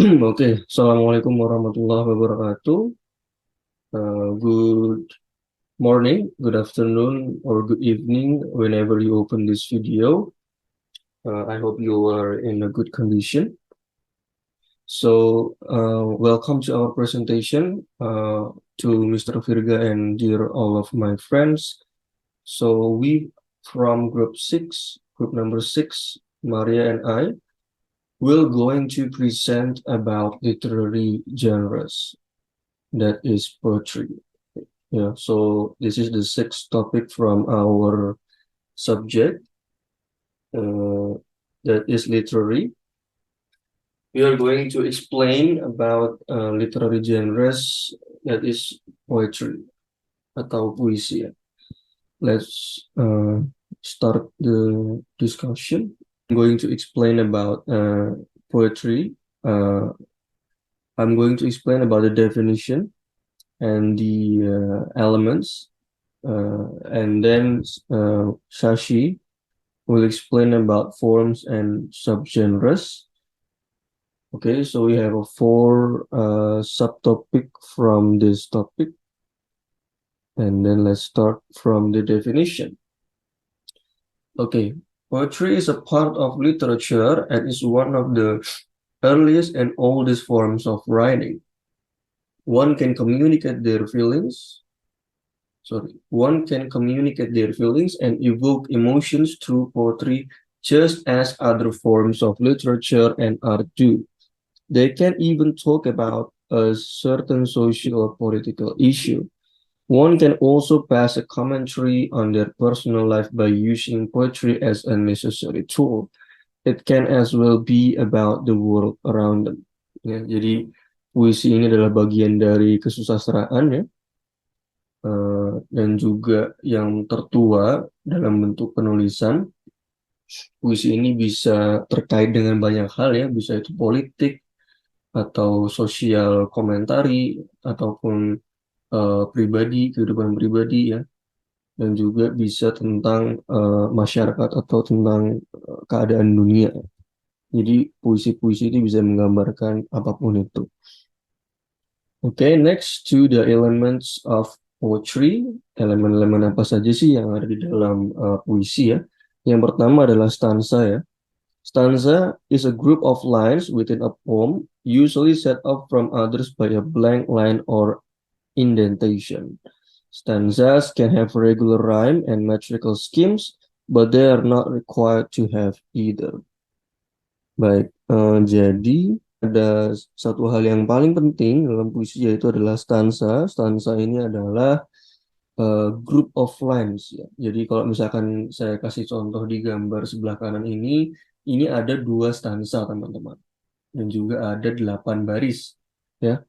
Oke, Assalamualaikum warahmatullahi wabarakatuh. Good morning, good afternoon, or good evening whenever you open this video. I hope you are in a good condition. Welcome to our presentation to Mr. Virga and dear all of my friends. We from group number 6, Maria and I, will going to present about literary genres, that is poetry. Yeah, so this is the sixth topic from our subject, uh, that is literary. We are going to explain about literary genres, that is poetry atau puisi. Ya. Let's start the discussion. I'm going to explain about poetry. Uh, I'm going to explain about the definition and the elements, and then Shashi will explain about forms and subgenres. Okay, so we have a four subtopic from this topic, and then let's start from the definition. Okay, poetry is a part of literature and is one of the earliest and oldest forms of writing. One can communicate their feelings. One can communicate their feelings and evoke emotions through poetry, just as other forms of literature and art do. They can even talk about a certain social or political issue. One can also pass a commentary on their personal life by using poetry as a necessary tool. It can as well be about the world around them. Ya, jadi puisi ini adalah bagian dari kesusastraan ya, dan juga yang tertua dalam bentuk penulisan. Puisi ini bisa terkait dengan banyak hal ya, bisa itu politik atau sosial komentari ataupun pribadi, kehidupan pribadi ya, dan juga bisa tentang masyarakat atau tentang keadaan dunia. Jadi puisi-puisi itu bisa menggambarkan apapun itu. Okay, next to the elements of poetry, elemen-elemen apa saja sih yang ada di dalam puisi ya? Yang pertama adalah stanza ya. Stanza is a group of lines within a poem, usually set up from others by a blank line or indentation. Stanzas can have regular rhyme and metrical schemes, but they are not required to have either. Baik, jadi ada satu hal yang paling penting dalam puisi yaitu adalah stanza. Stanza ini adalah group of lines ya. Jadi kalau misalkan saya kasih contoh di gambar sebelah kanan ini ada dua stanza teman-teman, dan juga ada 8 baris ya.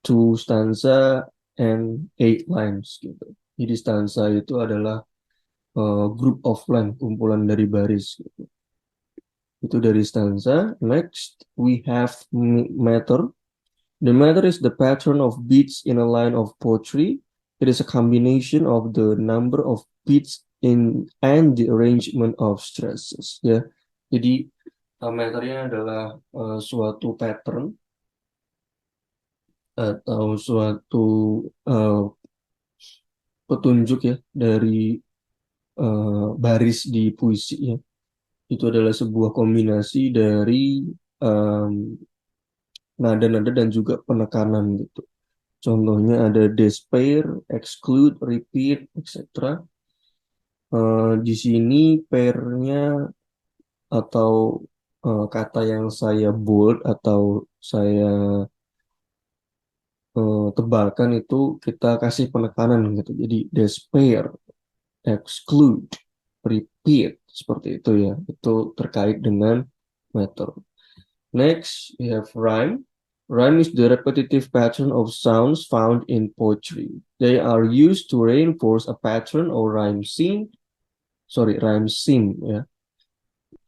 Two stanza and 8 lines gitu. Jadi stanza itu adalah group of line, kumpulan dari baris gitu. Itu dari stanza. Next, we have meter. The meter is the pattern of beats in a line of poetry. It is a combination of the number of beats in and the arrangement of stresses. Ya, jadi meternya adalah suatu pattern atau suatu uh, petunjuk ya dari baris di puisi ya. Itu adalah sebuah kombinasi dari nada-nada dan juga penekanan gitu. Contohnya ada despair, exclude, repeat, etc. Di sini pairnya atau kata yang saya bold atau saya tebalkan itu kita kasih penekanan gitu. Jadi despair, exclude, repeat, seperti itu ya. Itu terkait dengan meter. Next, we have rhyme. Rhyme is the repetitive pattern of sounds found in poetry. They are used to reinforce a pattern or rhyme scheme ya.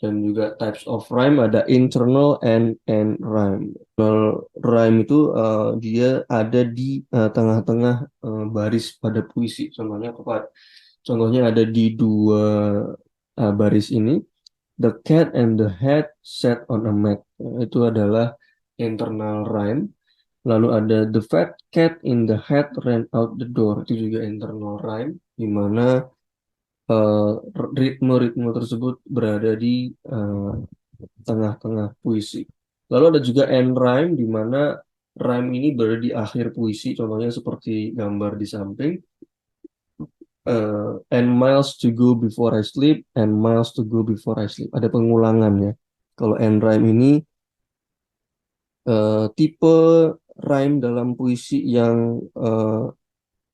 Dan juga types of rhyme ada internal and rhyme. Rhyme itu dia ada di tengah-tengah baris pada puisi. Contohnya ada di dua baris ini. The cat and the hat sat on a mat. Itu adalah internal rhyme. Lalu ada the fat cat in the hat ran out the door, itu juga internal rhyme, di mana ritme-ritme tersebut berada di tengah-tengah puisi. Lalu ada juga end rhyme, di mana rhyme ini berada di akhir puisi, contohnya seperti gambar di samping. And miles to go before I sleep, and miles to go before I sleep. Ada pengulangannya. Kalau end rhyme ini tipe rhyme dalam puisi yang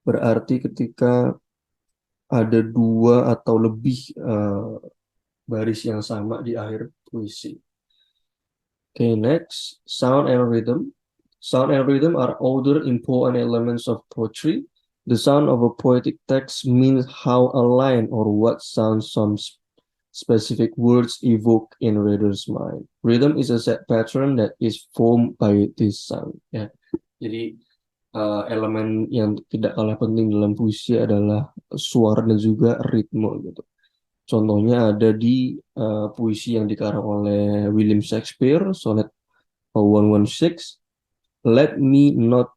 berarti ketika ada dua atau lebih baris yang sama di akhir puisi. Okay, next, sound and rhythm. Sound and rhythm are other important elements of poetry. The sound of a poetic text means how a line or what sounds some specific words evoke in reader's mind. Rhythm is a set pattern that is formed by this sound. Ya, jadi elemen yang tidak kalah penting dalam puisi adalah suara dan juga ritme gitu. Contohnya ada di puisi yang dikarang oleh William Shakespeare, Sonnet 116. Let me not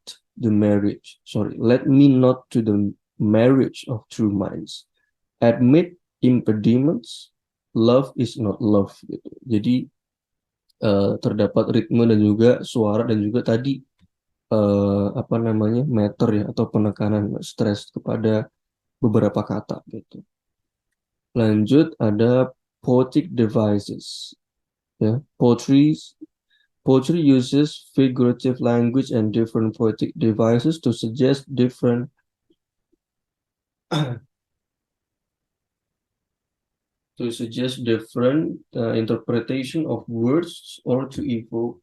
let me not to the marriage of true minds. Admit impediments, love is not love gitu. Jadi terdapat ritme dan juga suara dan juga tadi apa namanya meter ya atau penekanan stres kepada beberapa kata gitu. Lanjut ada poetic devices. Ya, poetry uses figurative language and different poetic devices to suggest different interpretation of words or to evoke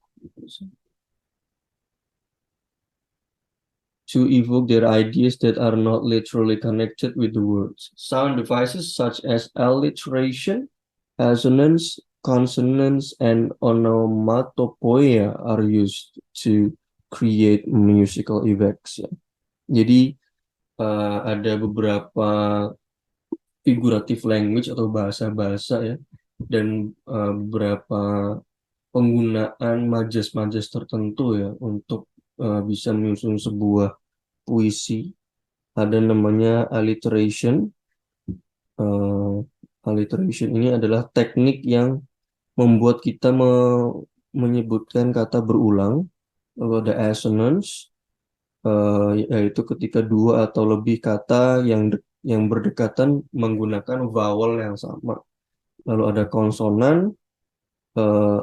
their ideas that are not literally connected with the words. Sound devices such as alliteration, assonance, consonance, and onomatopoeia are used to create musical effects. Ya. Jadi ada beberapa figurative language atau bahasa-bahasa ya, dan beberapa penggunaan majas-majas tertentu ya untuk bisa menyusun sebuah puisi. Ada namanya alliteration. Alliteration ini adalah teknik yang membuat kita menyebutkan kata berulang. Lalu ada assonance, yaitu ketika dua atau lebih kata yang berdekatan menggunakan vowel yang sama. Lalu ada konsonan,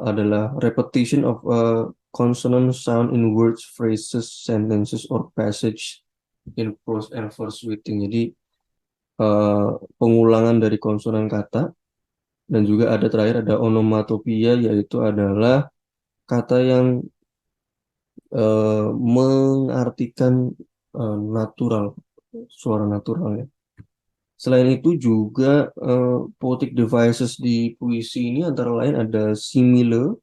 adalah repetition of a consonant sound in words, phrases, sentences, or passage in prose and verse writing. Jadi pengulangan dari konsonan kata. Dan juga ada terakhir ada onomatopoeia, yaitu adalah kata yang mengartikan natural, suara natural ya. Selain itu juga poetic devices di puisi ini antara lain ada simile,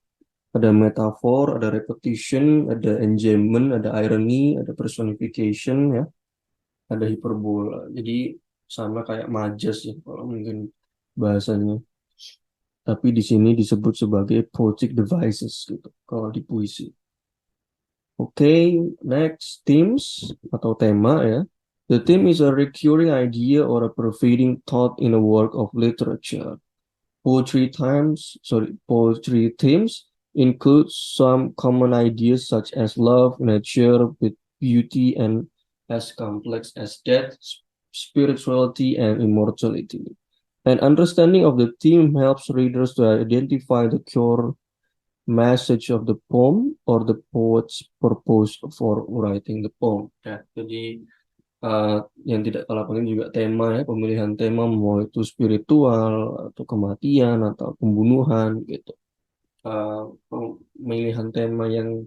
ada metafor, ada repetition, ada enjambment, ada irony, ada personification ya, ada hiperbola. Jadi sama kayak majas ya kalau mungkin bahasanya. Tapi di sini disebut sebagai poetic devices gitu kalau di puisi. Okay, next, themes atau tema ya. The theme is a recurring idea or a pervading thought in a work of literature. Poetry themes include some common ideas such as love, nature, with beauty, and as complex as death, spirituality, and immortality. An understanding of the theme helps readers to identify the core message of the poem or the poet's purpose for writing the poem. Ya, jadi yang tidak kalah penting juga tema ya, pemilihan tema mau itu spiritual atau kematian atau pembunuhan gitu. Pemilihan tema yang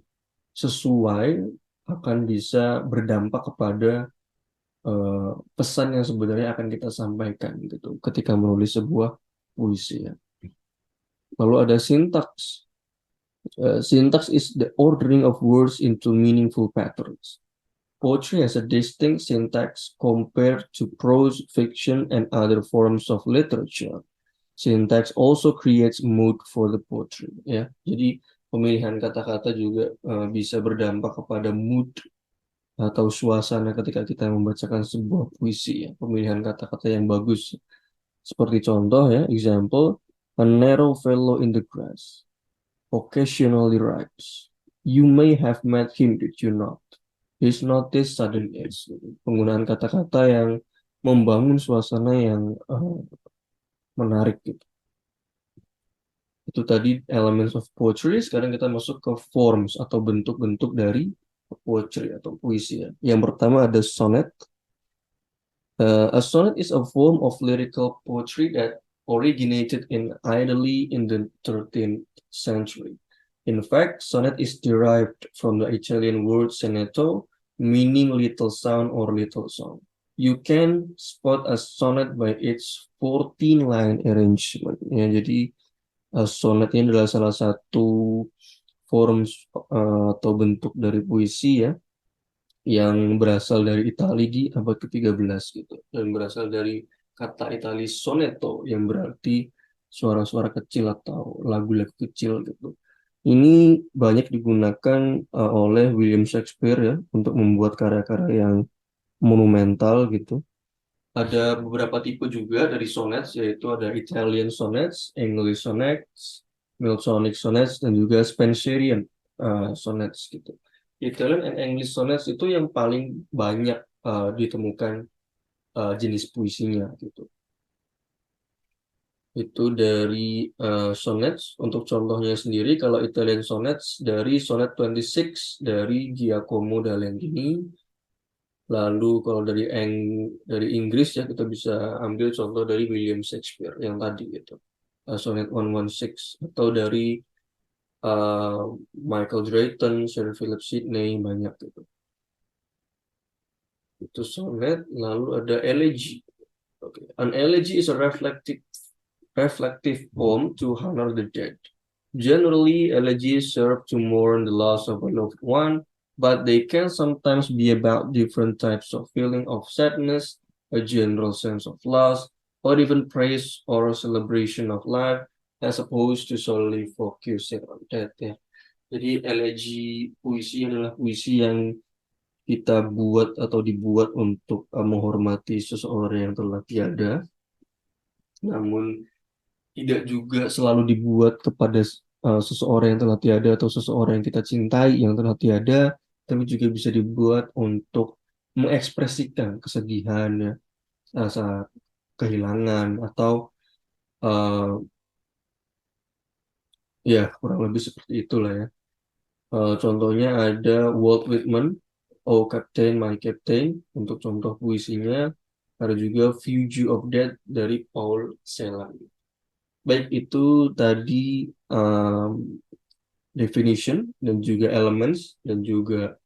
sesuai akan bisa berdampak kepada pesan yang sebenarnya akan kita sampaikan gitu ketika menulis sebuah puisi ya. Lalu ada syntax. Syntax is the ordering of words into meaningful patterns. Poetry has a distinct syntax compared to prose fiction and other forms of literature. Syntax also creates mood for the poetry. Ya, jadi pemilihan kata-kata juga bisa berdampak kepada mood atau suasana ketika kita membacakan sebuah puisi ya. Pemilihan kata-kata yang bagus. Seperti contoh ya, example, a narrow fellow in the grass occasionally writes. You may have met him, did you not? He's not this sudden age. Penggunaan kata-kata yang membangun suasana yang menarik gitu. Itu tadi elements of poetry. Sekarang kita masuk ke forms atau bentuk-bentuk dari poetry atau puisi ya. Yang pertama ada sonnet. A sonnet is a form of lyrical poetry that originated in Italy in the 13th century. In fact, sonnet is derived from the Italian word sonetto, meaning little sound or little song. You can spot a sonnet by its 14-line arrangement. Ya, jadi sonnet ini adalah salah satu form atau bentuk dari puisi ya yang berasal dari Italia di abad ke-13 gitu dan berasal dari kata Itali sonetto yang berarti suara-suara kecil atau lagu-lagu kecil gitu. Ini banyak digunakan oleh William Shakespeare ya untuk membuat karya-karya yang monumental gitu. Ada beberapa tipe juga dari sonnets, yaitu ada Italian sonnets, English sonnets, Miltonic sonnets, dan juga Spenserian sonnets gitu. Italian and English sonnets itu yang paling banyak ditemukan jenis puisinya gitu. Itu dari sonnets. Untuk contohnya sendiri, kalau Italian sonnets dari sonnet 26 dari Giacomo da Landini. Lalu kalau dari Inggris ya kita bisa ambil contoh dari William Shakespeare yang tadi gitu. Sonnet 116 atau dari uh, Michael Drayton, Sir Philip Sidney banyak gitu. Itu sonnet, lalu ada elegy. Okay. An elegy is a reflective poem to honor the dead. Generally, elegies serve to mourn the loss of a loved one, but they can sometimes be about different types of feeling of sadness, a general sense of loss, or even praise or celebration of life, as opposed to solely focusing on death. Ya. Jadi elegy puisi adalah puisi yang kita buat atau dibuat untuk menghormati seseorang yang telah tiada, namun tidak juga selalu dibuat kepada seseorang yang telah tiada atau seseorang yang kita cintai yang telah tiada, tapi juga bisa dibuat untuk mengekspresikan kesedihan, ya, rasa kehilangan atau uh, ya kurang lebih seperti itulah ya. Contohnya ada Walt Whitman, Oh Captain, My Captain untuk contoh puisinya. Ada juga Fugue of Death dari Paul Celan. Baik itu tadi definition dan juga elements dan juga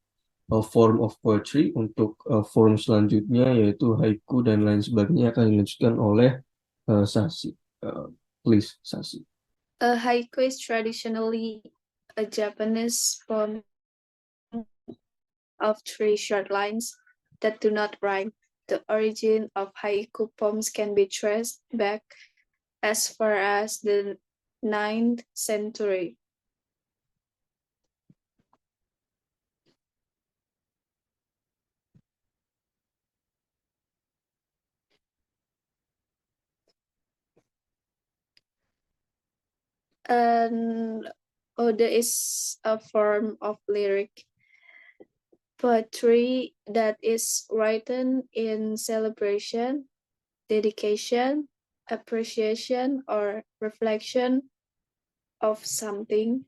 form of poetry. Untuk form selanjutnya yaitu haiku dan lain sebagainya akan dilanjutkan oleh Sasi. Please, Sasi. A haiku is traditionally a Japanese poem of 3 short lines that do not rhyme. The origin of haiku poems can be traced back as far as the 9th century. An ode is a form of lyric poetry that is written in celebration, dedication, appreciation, or reflection of something.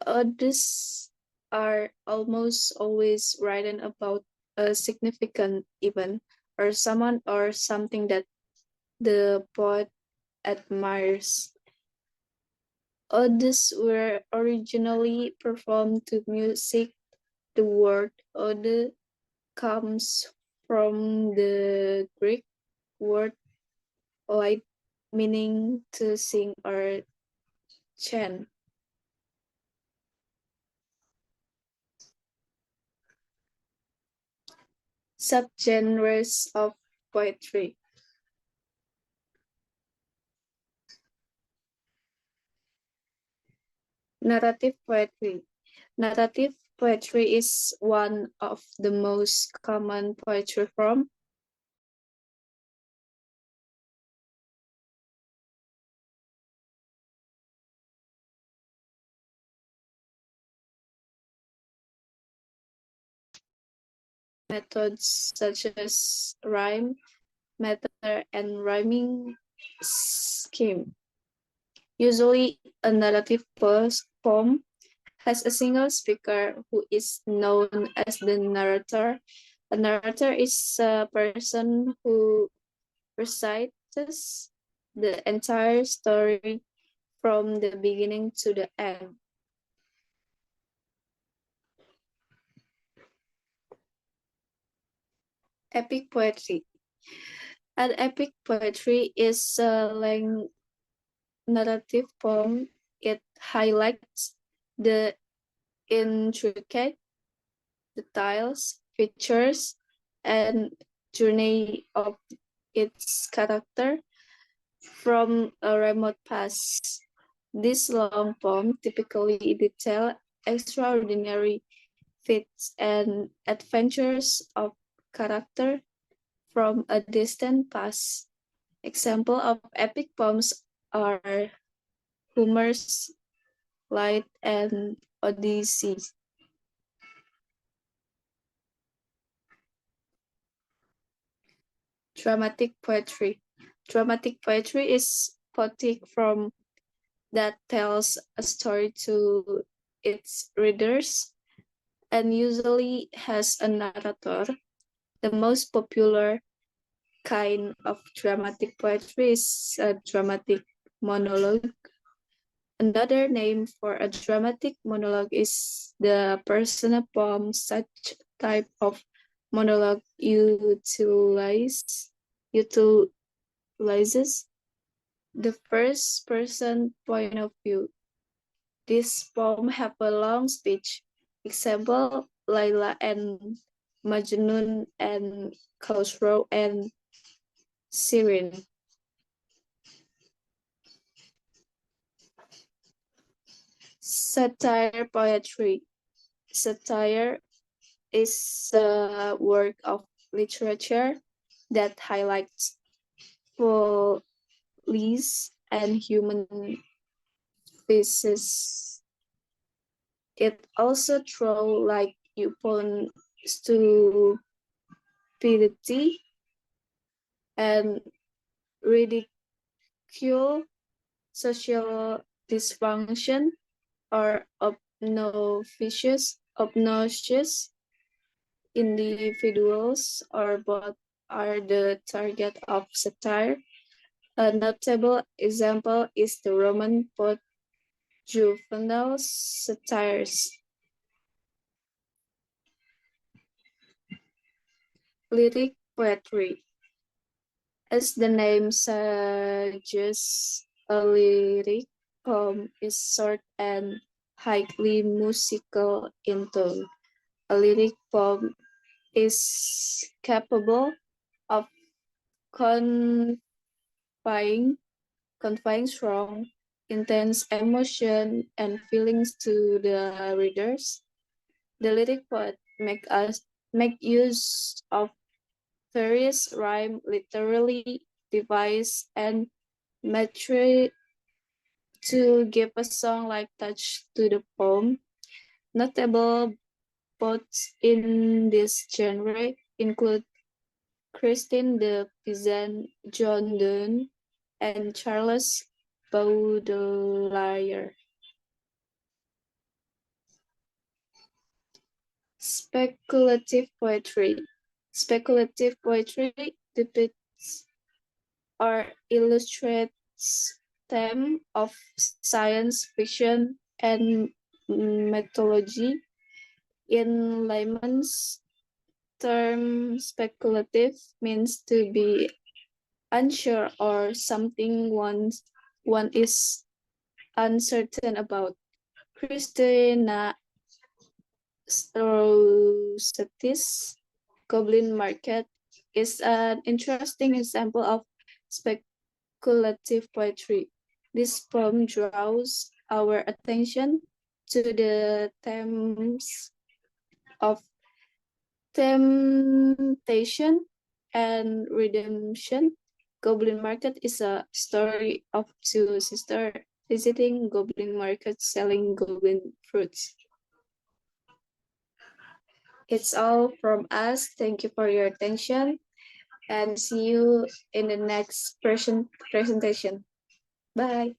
Odes are almost always written about a significant event or someone or something that the poet admires. Odes were originally performed to music. The word ode comes from the Greek word oid, meaning to sing or chant. Subgenres of poetry. Narrative poetry. Narrative poetry is one of the most common poetry forms. Methods such as rhyme, meter, and rhyming scheme. Usually, a narrative poem has a single speaker who is known as the narrator. A narrator is a person who recites the entire story from the beginning to the end. Epic poetry. An epic poetry is a length narrative poem. It highlights the intricate details, features, and journey of its character from a remote past. This long poem typically detail extraordinary feats and adventures of character from a distant past. Example of epic poems are Homer's Iliad and Odyssey. Dramatic poetry. Dramatic poetry is poetic form that tells a story to its readers and usually has a narrator. The most popular kind of dramatic poetry is a dramatic monologue. Another name for a dramatic monologue is the personal poem. Such type of monologue utilizes the first person point of view. This poem have a long speech. Example, Laila and Majnun and Khosrow and Sirin. Satire poetry. Satire is a work of literature that highlights follies and human vices. It also throws light upon stupidity and ridicule social dysfunction or obnoxious individuals or both are the target of satire. A notable example is the Roman poet Juvenal's satires. Lyric poetry. As the name suggests, a lyric poem is short and highly musical in tone. A lyric poem is capable of conveying, conveying strong, intense emotion and feelings to the readers. The lyric poet make use of various rhyme, literally device, and metric to give a song-like touch to the poem. Notable poets in this genre include Christine de Pizan, John Donne, and Charles Baudelaire. Speculative poetry. Speculative poetry depicts or illustrates themes of science fiction and mythology. In layman's term, speculative means to be unsure or something one is uncertain about. Christina Rossetti's Goblin Market is an interesting example of speculative poetry. This poem draws our attention to the themes of temptation and redemption. Goblin Market is a story of two sisters visiting Goblin Market selling goblin fruits. It's all from us. Thank you for your attention and see you in the next presentation. Bye.